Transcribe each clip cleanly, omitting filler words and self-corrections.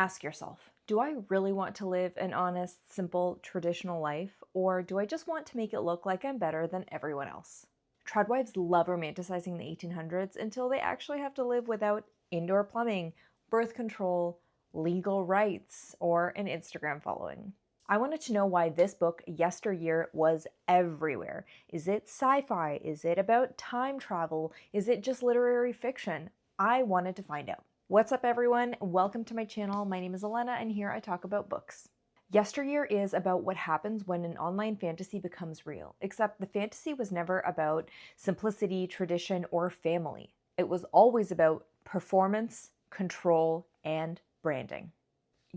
Ask yourself, do I really want to live an honest, simple, traditional life, or do I just want to make it look like I'm better than everyone else? Tradwives love romanticizing the 1800s until they actually have to live without indoor plumbing, birth control, legal rights, or an Instagram following. I wanted to know why this book, Yesteryear, was everywhere. Is it sci-fi? Is it about time travel? Is it just literary fiction? I wanted to find out. What's up, everyone? Welcome to my channel. My name is Elena, and here I talk about books. Yesteryear is about what happens when an online fantasy becomes real, except the fantasy was never about simplicity, tradition, or family. It was always about performance, control, and branding.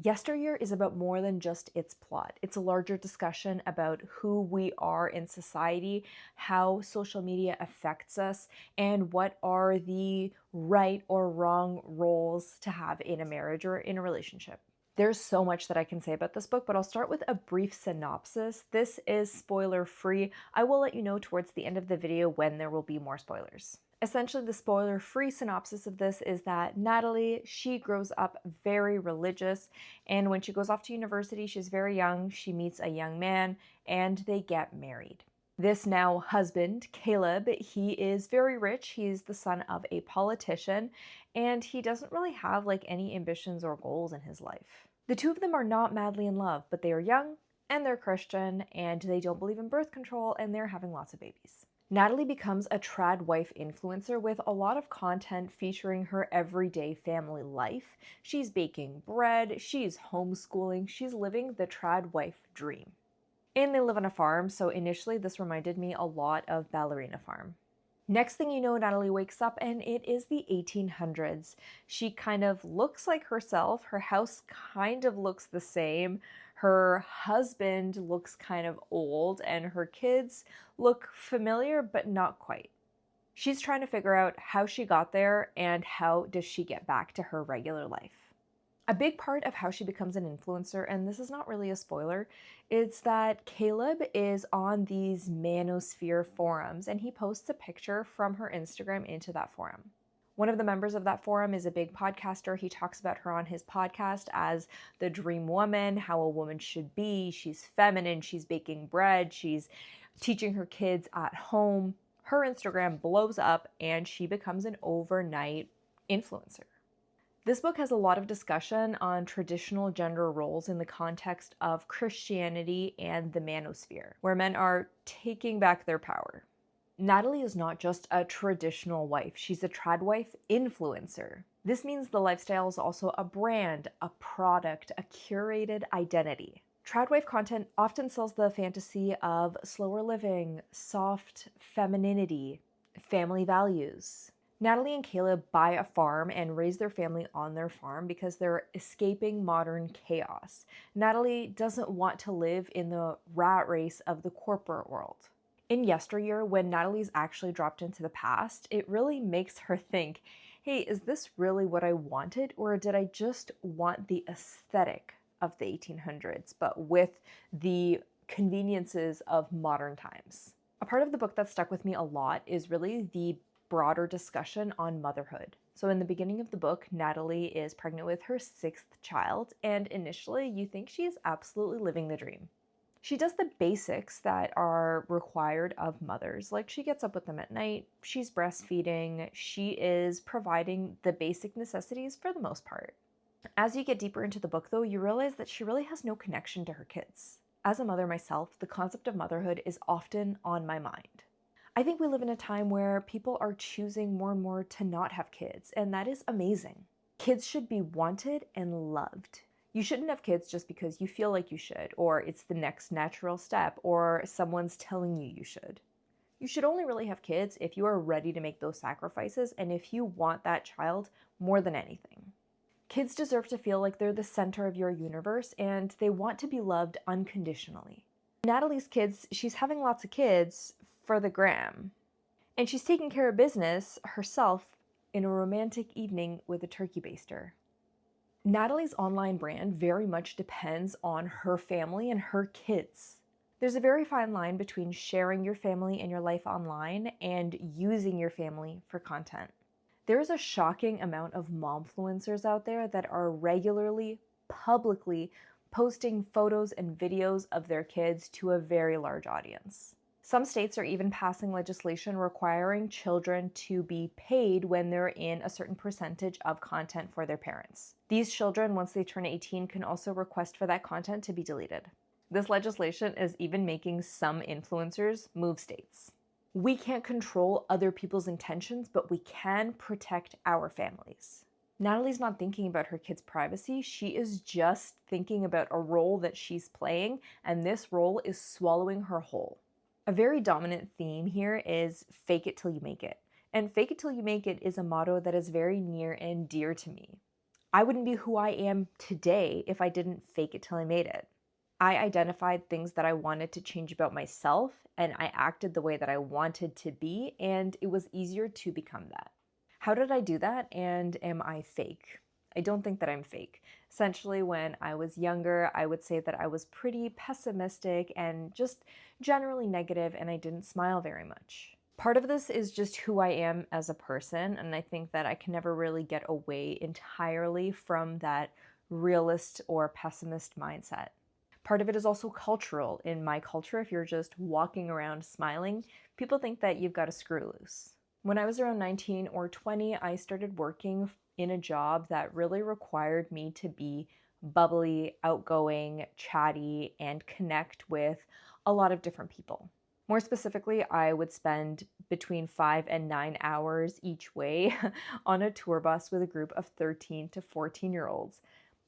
Yesteryear is about more than just its plot. It's a larger discussion about who we are in society, how social media affects us, and what are the right or wrong roles to have in a marriage or in a relationship. There's so much that I can say about this book, but I'll start with a brief synopsis. This is spoiler free. I will let you know towards the end of the video when there will be more spoilers. Essentially, the spoiler-free synopsis of this is that Natalie, she grows up very religious, and when she goes off to university, she's very young, she meets a young man, and they get married. This now husband, Caleb, he is very rich. He's the son of a politician, and he doesn't really have any ambitions or goals in his life. The two of them are not madly in love, but they are young, and they're Christian, and they don't believe in birth control, and they're having lots of babies. Natalie becomes a Tradwife influencer with a lot of content featuring her everyday family life. She's baking bread, she's homeschooling, she's living the Tradwife dream. And they live on a farm, so initially this reminded me a lot of Ballerina Farm. Next thing you know, Natalie wakes up and it is the 1800s. She kind of looks like herself. Her house kind of looks the same. Her husband looks kind of old and her kids look familiar, but not quite. She's trying to figure out how she got there and how does she get back to her regular life. A big part of how she becomes an influencer, and this is not really a spoiler, is that Caleb is on these Manosphere forums and he posts a picture from her Instagram into that forum. One of the members of that forum is a big podcaster. He talks about her on his podcast as the dream woman, how a woman should be. She's feminine, she's baking bread, she's teaching her kids at home. Her Instagram blows up and she becomes an overnight influencer. This book has a lot of discussion on traditional gender roles in the context of Christianity and the Manosphere, where men are taking back their power. Natalie is not just a traditional wife, she's a Tradwife influencer. This means the lifestyle is also a brand, a product, a curated identity. Tradwife content often sells the fantasy of slower living, soft femininity, family values. Natalie and Caleb buy a farm and raise their family on their farm because they're escaping modern chaos. Natalie doesn't want to live in the rat race of the corporate world. In Yesteryear, when Natalie's actually dropped into the past, it really makes her think, hey, is this really what I wanted, or did I just want the aesthetic of the 1800s, but with the conveniences of modern times? A part of the book that stuck with me a lot is really the broader discussion on motherhood. So in the beginning of the book, Natalie is pregnant with her 6th child, and initially you think she is absolutely living the dream. She does the basics that are required of mothers, like she gets up with them at night, she's breastfeeding, she is providing the basic necessities for the most part. As you get deeper into the book though, you realize that she really has no connection to her kids. As a mother myself, the concept of motherhood is often on my mind. I think we live in a time where people are choosing more and more to not have kids, and that is amazing. Kids should be wanted and loved. You shouldn't have kids just because you feel like you should, or it's the next natural step, or someone's telling you you should. You should only really have kids if you are ready to make those sacrifices and if you want that child more than anything. Kids deserve to feel like they're the center of your universe and they want to be loved unconditionally. Natalie's kids, she's having lots of kids for the gram. And she's taking care of business herself in a romantic evening with a turkey baster. Natalie's online brand very much depends on her family and her kids. There's a very fine line between sharing your family and your life online and using your family for content. There is a shocking amount of momfluencers out there that are regularly publicly posting photos and videos of their kids to a very large audience. Some states are even passing legislation requiring children to be paid when they're in a certain percentage of content for their parents. These children, once they turn 18, can also request for that content to be deleted. This legislation is even making some influencers move states. We can't control other people's intentions, but we can protect our families. Natalie's not thinking about her kids' privacy. She is just thinking about a role that she's playing, and this role is swallowing her whole. A very dominant theme here is fake it till you make it. And fake it till you make it is a motto that is very near and dear to me. I wouldn't be who I am today if I didn't fake it till I made it. I identified things that I wanted to change about myself, and I acted the way that I wanted to be, and it was easier to become that. How did I do that, and am I fake? I don't think that I'm fake. Essentially, when I was younger, I would say that I was pretty pessimistic and just generally negative, and I didn't smile very much. Part of this is just who I am as a person, and I think that I can never really get away entirely from that realist or pessimist mindset. Part of it is also cultural. In my culture, if you're just walking around smiling, people think that you've got a screw loose. When I was around 19 or 20, I started working in a job that really required me to be bubbly, outgoing, chatty, and connect with a lot of different people. More specifically, I would spend between 5 and 9 hours each way on a tour bus with a group of 13 to 14-year-olds.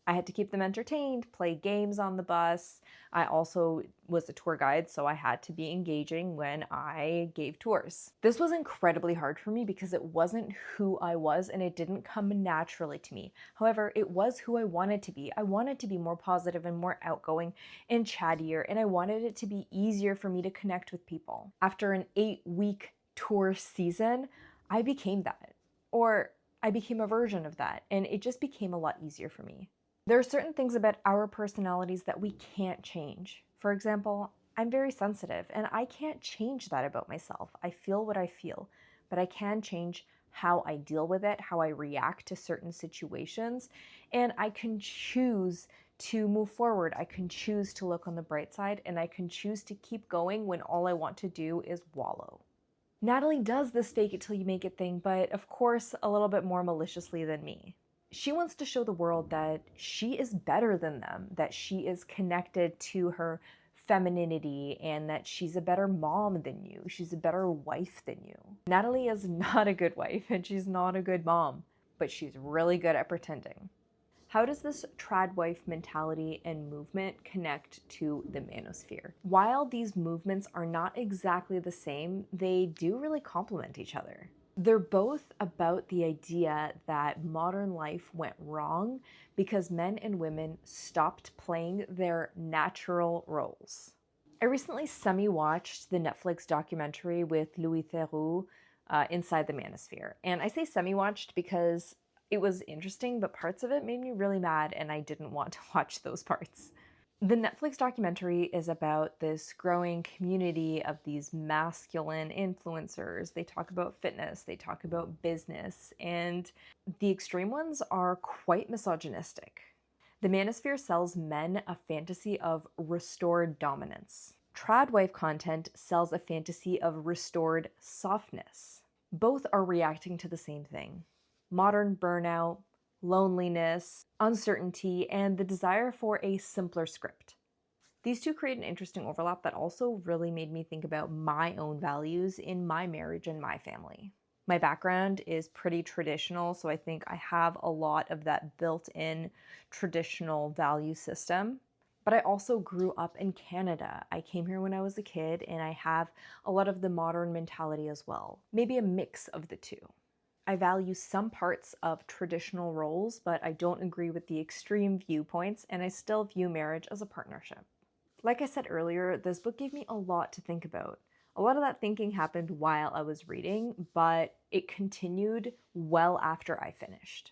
I had to keep them entertained, play games on the bus. I also was a tour guide, so I had to be engaging when I gave tours. This was incredibly hard for me because it wasn't who I was and it didn't come naturally to me. However, it was who I wanted to be. I wanted to be more positive and more outgoing and chattier, and I wanted it to be easier for me to connect with people. After an 8-week tour season, I became that. Or I became a version of that, and it just became a lot easier for me. There are certain things about our personalities that we can't change. For example, I'm very sensitive, and I can't change that about myself. I feel what I feel, but I can change how I deal with it, how I react to certain situations, and I can choose to move forward. I can choose to look on the bright side, and I can choose to keep going when all I want to do is wallow. Natalie does this fake it till you make it thing, but of course, a little bit more maliciously than me. She wants to show the world that she is better than them, that she is connected to her femininity, and that she's a better mom than you. She's a better wife than you. Natalie is not a good wife, and she's not a good mom, but she's really good at pretending. How does this Tradwife mentality and movement connect to the Manosphere? While these movements are not exactly the same, they do really complement each other. They're both about the idea that modern life went wrong because men and women stopped playing their natural roles. I recently semi-watched the Netflix documentary with Louis Theroux, Inside the Manosphere. And I say semi-watched because it was interesting, but parts of it made me really mad and I didn't want to watch those parts. The Netflix documentary is about this growing community of these masculine influencers. They talk about fitness, they talk about business, and the extreme ones are quite misogynistic. The Manosphere sells men a fantasy of restored dominance. Tradwife content sells a fantasy of restored softness. Both are reacting to the same thing: modern burnout, loneliness, uncertainty, and the desire for a simpler script. These two create an interesting overlap that also really made me think about my own values in my marriage and my family. My background is pretty traditional, so I think I have a lot of that built-in traditional value system. But I also grew up in Canada. I came here when I was a kid, and I have a lot of the modern mentality as well. Maybe a mix of the two. I value some parts of traditional roles, but I don't agree with the extreme viewpoints, and I still view marriage as a partnership. Like I said earlier, this book gave me a lot to think about. A lot of that thinking happened while I was reading, but it continued well after I finished.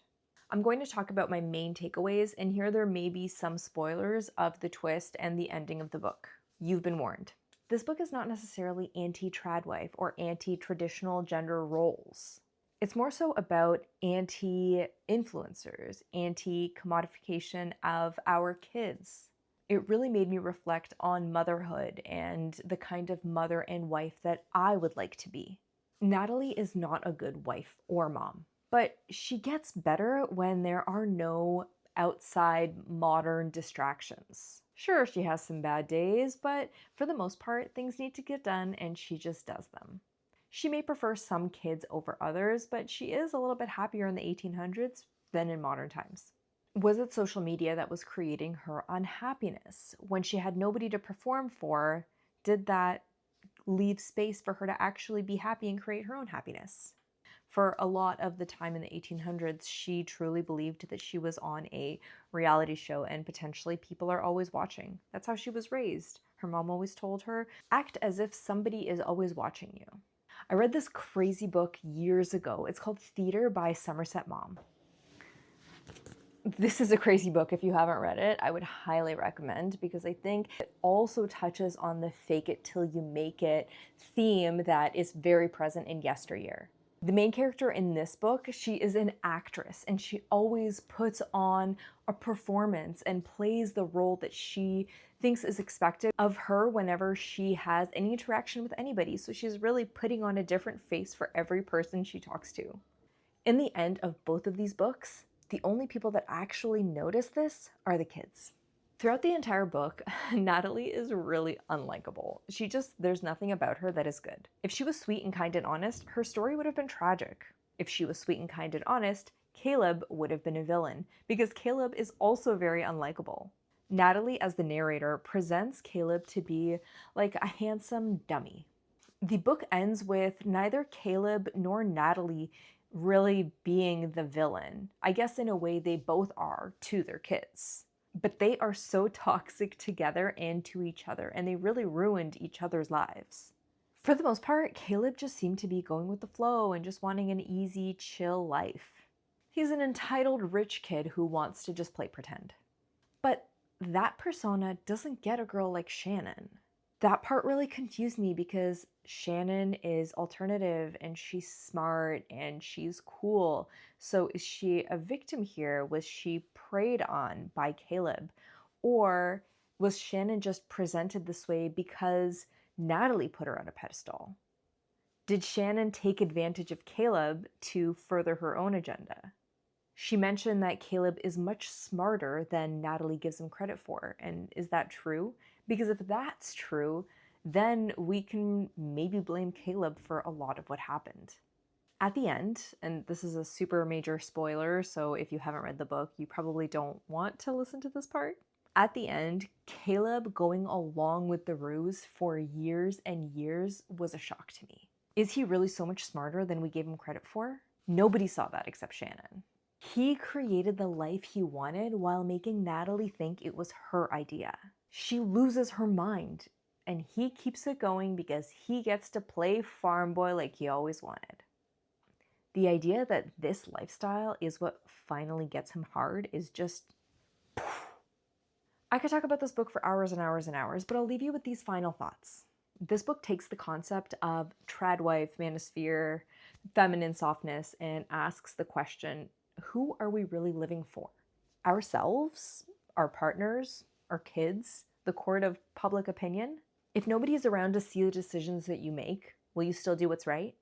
I'm going to talk about my main takeaways, and here there may be some spoilers of the twist and the ending of the book. You've been warned. This book is not necessarily anti-Tradwife or anti-traditional gender roles. It's more so about anti-influencers, anti-commodification of our kids. It really made me reflect on motherhood and the kind of mother and wife that I would like to be. Natalie is not a good wife or mom, but she gets better when there are no outside modern distractions. Sure, she has some bad days, but for the most part, things need to get done and she just does them. She may prefer some kids over others, but she is a little bit happier in the 1800s than in modern times. Was it social media that was creating her unhappiness? When she had nobody to perform for, did that leave space for her to actually be happy and create her own happiness? For a lot of the time in the 1800s, she truly believed that she was on a reality show and potentially people are always watching. That's how she was raised. Her mom always told her, act as if somebody is always watching you. I read this crazy book years ago. It's called Theater by Somerset Maugham. This is a crazy book. If you haven't read it, I would highly recommend because I think it also touches on the fake it till you make it theme that is very present in Yesteryear. The main character in this book, she is an actress and she always puts on a performance and plays the role that she thinks is expected of her whenever she has any interaction with anybody. So she's really putting on a different face for every person she talks to. In the end of both of these books, the only people that actually notice this are the kids. Throughout the entire book, Natalie is really unlikable. There's nothing about her that is good. If she was sweet and kind and honest, her story would have been tragic. If she was sweet and kind and honest, Caleb would have been a villain, because Caleb is also very unlikable. Natalie, as the narrator, presents Caleb to be like a handsome dummy. The book ends with neither Caleb nor Natalie really being the villain. I guess in a way they both are to their kids. But they are so toxic together and to each other, and they really ruined each other's lives. For the most part, Caleb just seemed to be going with the flow and just wanting an easy, chill life. He's an entitled rich kid who wants to just play pretend. But that persona doesn't get a girl like Shannon. That part really confused me because Shannon is alternative and she's smart and she's cool. So is she a victim here? Was she preyed on by Caleb? Or was Shannon just presented this way because Natalie put her on a pedestal? Did Shannon take advantage of Caleb to further her own agenda? She mentioned that Caleb is much smarter than Natalie gives him credit for. And is that true? Because if that's true, then we can maybe blame Caleb for a lot of what happened. At the end, and this is a super major spoiler, so if you haven't read the book, you probably don't want to listen to this part. At the end, Caleb going along with the ruse for years and years was a shock to me. Is he really so much smarter than we gave him credit for? Nobody saw that except Shannon. He created the life he wanted while making Natalie think it was her idea. She loses her mind, and he keeps it going because he gets to play farm boy like he always wanted. The idea that this lifestyle is what finally gets him hard is just... I could talk about this book for hours and hours and hours, but I'll leave you with these final thoughts. This book takes the concept of Tradwife, Manosphere, feminine softness, and asks the question, who are we really living for? Ourselves? Our partners? Our kids? The court of public opinion? If nobody is around to see the decisions that you make, will you still do what's right?